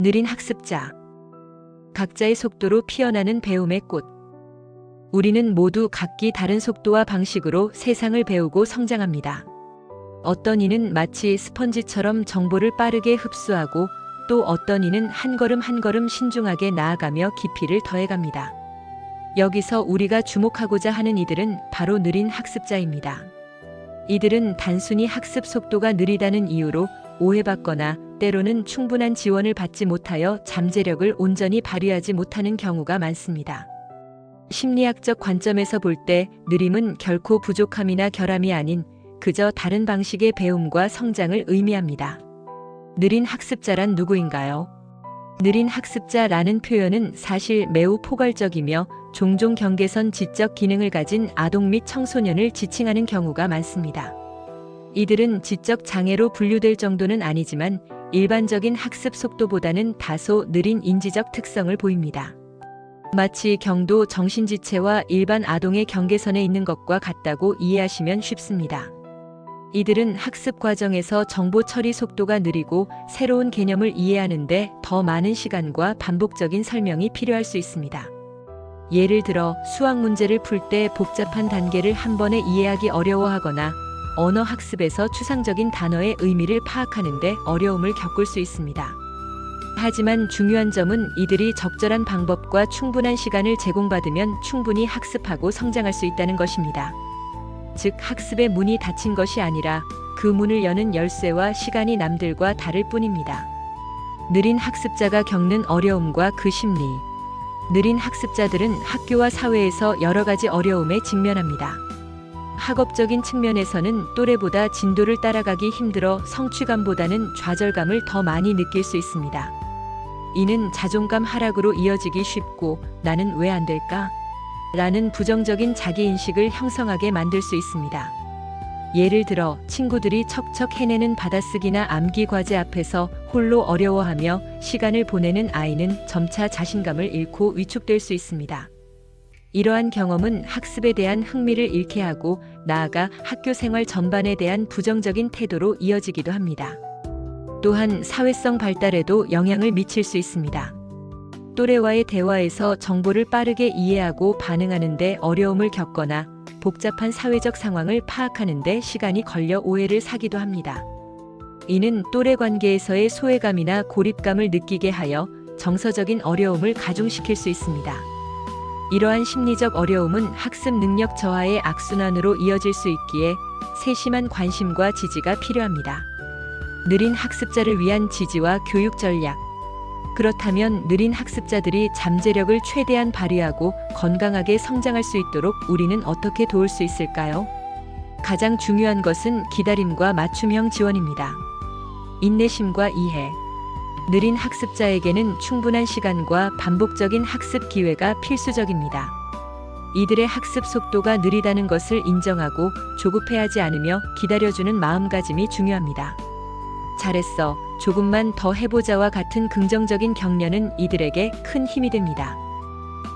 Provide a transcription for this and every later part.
느린 학습자. 각자의 속도로 피어나는 배움의 꽃. 우리는 모두 각기 다른 속도와 방식으로 세상을 배우고 성장합니다. 어떤 이는 마치 스펀지처럼 정보를 빠르게 흡수하고 또 어떤 이는 한 걸음 한 걸음 신중하게 나아가며 깊이를 더해갑니다. 여기서 우리가 주목하고자 하는 이들은 바로 느린 학습자입니다. 이들은 단순히 학습 속도가 느리다는 이유로 오해받거나 때로는 충분한 지원을 받지 못하여 잠재력을 온전히 발휘하지 못하는 경우가 많습니다. 심리학적 관점에서 볼 때 느림은 결코 부족함이나 결함이 아닌 그저 다른 방식의 배움과 성장을 의미합니다. 느린 학습자란 누구인가요? 느린 학습자라는 표현은 사실 매우 포괄적이며 종종 경계선 지적 기능을 가진 아동 및 청소년을 지칭하는 경우가 많습니다. 이들은 지적 장애로 분류될 정도는 아니지만 일반적인 학습 속도보다는 다소 느린 인지적 특성을 보입니다. 마치 경도 정신지체와 일반 아동의 경계선에 있는 것과 같다고 이해하시면 쉽습니다. 이들은 학습 과정에서 정보 처리 속도가 느리고 새로운 개념을 이해하는데 더 많은 시간과 반복적인 설명이 필요할 수 있습니다. 예를 들어 수학 문제를 풀 때 복잡한 단계를 한 번에 이해하기 어려워하거나 언어 학습에서 추상적인 단어의 의미를 파악하는 데 어려움을 겪을 수 있습니다. 하지만 중요한 점은 이들이 적절한 방법과 충분한 시간을 제공받으면 충분히 학습하고 성장할 수 있다는 것입니다. 즉 학습의 문이 닫힌 것이 아니라 그 문을 여는 열쇠와 시간이 남들과 다를 뿐입니다. 느린 학습자가 겪는 어려움과 그 심리. 느린 학습자들은 학교와 사회에서 여러 가지 어려움에 직면합니다. 학업적인 측면에서는 또래보다 진도를 따라가기 힘들어 성취감보다는 좌절감을 더 많이 느낄 수 있습니다. 이는 자존감 하락으로 이어지기 쉽고 나는 왜 안 될까? 라는 부정적인 자기인식을 형성하게 만들 수 있습니다. 예를 들어 친구들이 척척 해내는 받아쓰기나 암기 과제 앞에서 홀로 어려워하며 시간을 보내는 아이는 점차 자신감을 잃고 위축될 수 있습니다. 이러한 경험은 학습에 대한 흥미를 잃게 하고 나아가 학교 생활 전반에 대한 부정적인 태도로 이어지기도 합니다. 또한 사회성 발달에도 영향을 미칠 수 있습니다. 또래와의 대화에서 정보를 빠르게 이해하고 반응하는 데 어려움을 겪거나 복잡한 사회적 상황을 파악하는 데 시간이 걸려 오해를 사기도 합니다. 이는 또래 관계에서의 소외감이나 고립감을 느끼게 하여 정서적인 어려움을 가중시킬 수 있습니다. 이러한 심리적 어려움은 학습 능력 저하의 악순환으로 이어질 수 있기에 세심한 관심과 지지가 필요합니다. 느린 학습자를 위한 지지와 교육 전략. 그렇다면 느린 학습자들이 잠재력을 최대한 발휘하고 건강하게 성장할 수 있도록 우리는 어떻게 도울 수 있을까요? 가장 중요한 것은 기다림과 맞춤형 지원입니다. 인내심과 이해. 느린 학습자에게는 충분한 시간과 반복적인 학습 기회가 필수적입니다. 이들의 학습 속도가 느리다는 것을 인정하고 조급해하지 않으며 기다려주는 마음가짐이 중요합니다. 잘했어, 조금만 더 해보자와 같은 긍정적인 격려는 이들에게 큰 힘이 됩니다.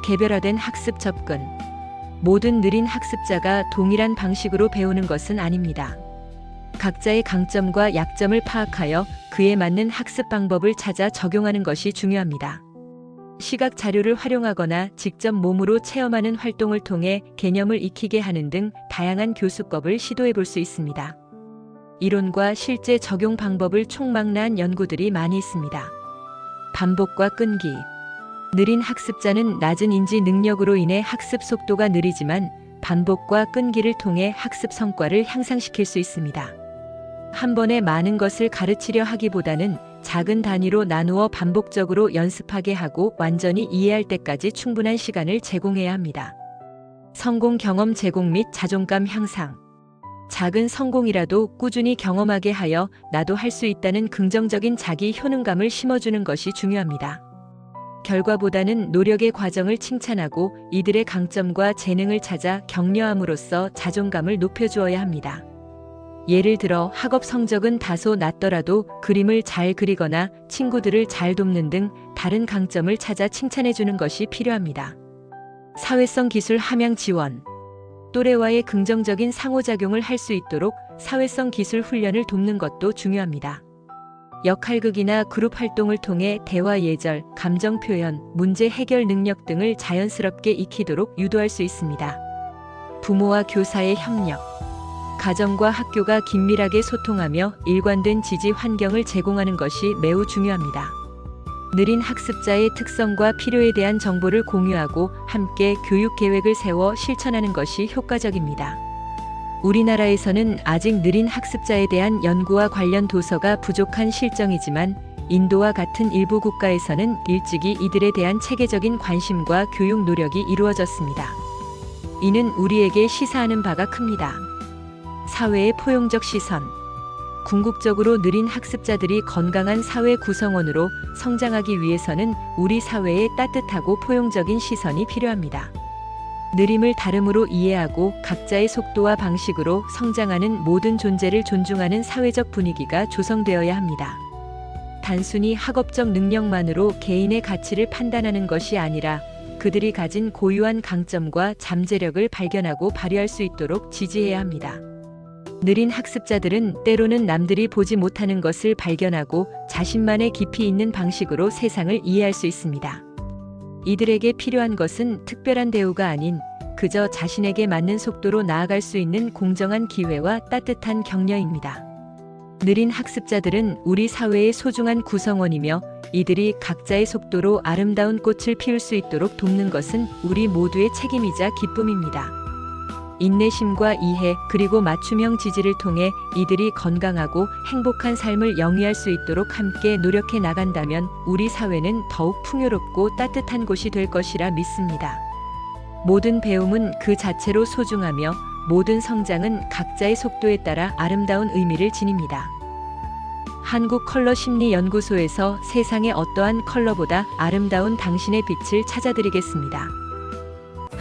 개별화된 학습 접근. 모든 느린 학습자가 동일한 방식으로 배우는 것은 아닙니다. 각자의 강점과 약점을 파악하여 그에 맞는 학습 방법을 찾아 적용하는 것이 중요합니다. 시각 자료를 활용하거나 직접 몸으로 체험하는 활동을 통해 개념을 익히게 하는 등 다양한 교수법을 시도해 볼 수 있습니다. 이론과 실제 적용 방법을 총망라한 연구들이 많이 있습니다. 반복과 끈기. 느린 학습자는 낮은 인지 능력으로 인해 학습 속도가 느리지만 반복과 끈기를 통해 학습 성과를 향상시킬 수 있습니다. 한 번에 많은 것을 가르치려 하기보다는 작은 단위로 나누어 반복적으로 연습하게 하고 완전히 이해할 때까지 충분한 시간을 제공해야 합니다. 성공 경험 제공 및 자존감 향상. 작은 성공이라도 꾸준히 경험하게 하여 나도 할 수 있다는 긍정적인 자기 효능감을 심어주는 것이 중요합니다. 결과보다는 노력의 과정을 칭찬하고 이들의 강점과 재능을 찾아 격려함으로써 자존감을 높여주어야 합니다. 예를 들어 학업 성적은 다소 낮더라도 그림을 잘 그리거나 친구들을 잘 돕는 등 다른 강점을 찾아 칭찬해주는 것이 필요합니다. 사회성 기술 함양 지원. 또래와의 긍정적인 상호작용을 할 수 있도록 사회성 기술 훈련을 돕는 것도 중요합니다. 역할극이나 그룹 활동을 통해 대화 예절, 감정 표현, 문제 해결 능력 등을 자연스럽게 익히도록 유도할 수 있습니다. 부모와 교사의 협력. 가정과 학교가 긴밀하게 소통하며 일관된 지지 환경을 제공하는 것이 매우 중요합니다. 느린 학습자의 특성과 필요에 대한 정보를 공유하고 함께 교육 계획을 세워 실천하는 것이 효과적입니다. 우리나라에서는 아직 느린 학습자에 대한 연구와 관련 도서가 부족한 실정이지만 인도와 같은 일부 국가에서는 일찍이 이들에 대한 체계적인 관심과 교육 노력이 이루어졌습니다. 이는 우리에게 시사하는 바가 큽니다. 사회의 포용적 시선. 궁극적으로 느린 학습자들이 건강한 사회 구성원으로 성장하기 위해서는 우리 사회에 따뜻하고 포용적인 시선이 필요합니다. 느림을 다름으로 이해하고 각자의 속도와 방식으로 성장하는 모든 존재를 존중하는 사회적 분위기가 조성되어야 합니다. 단순히 학업적 능력만으로 개인의 가치를 판단하는 것이 아니라 그들이 가진 고유한 강점과 잠재력을 발견하고 발휘할 수 있도록 지지해야 합니다. 느린 학습자들은 때로는 남들이 보지 못하는 것을 발견하고 자신만의 깊이 있는 방식으로 세상을 이해할 수 있습니다. 이들에게 필요한 것은 특별한 대우가 아닌 그저 자신에게 맞는 속도로 나아갈 수 있는 공정한 기회와 따뜻한 격려입니다. 느린 학습자들은 우리 사회의 소중한 구성원이며 이들이 각자의 속도로 아름다운 꽃을 피울 수 있도록 돕는 것은 우리 모두의 책임이자 기쁨입니다. 인내심과 이해 그리고 맞춤형 지지를 통해 이들이 건강하고 행복한 삶을 영위할 수 있도록 함께 노력해 나간다면 우리 사회는 더욱 풍요롭고 따뜻한 곳이 될 것이라 믿습니다. 모든 배움은 그 자체로 소중하며 모든 성장은 각자의 속도에 따라 아름다운 의미를 지닙니다. 한국컬러심리연구소에서 세상의 어떠한 컬러보다 아름다운 당신의 빛을 찾아드리겠습니다.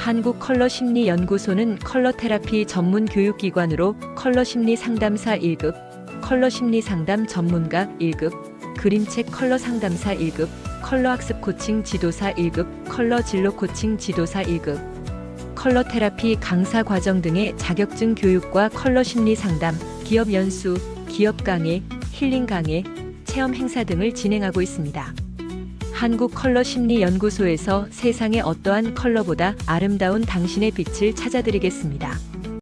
한국컬러심리연구소는 컬러테라피 전문 교육기관으로 컬러심리 상담사 1급, 컬러심리 상담 전문가 1급, 그림책 컬러 상담사 1급, 컬러학습 코칭 지도사 1급, 컬러 진로 코칭 지도사 1급, 컬러테라피 강사 과정 등의 자격증 교육과 컬러심리 상담, 기업 연수, 기업 강의, 힐링 강의, 체험 행사 등을 진행하고 있습니다. 한국컬러심리연구소에서 세상의 어떠한 컬러보다 아름다운 당신의 빛을 찾아드리겠습니다.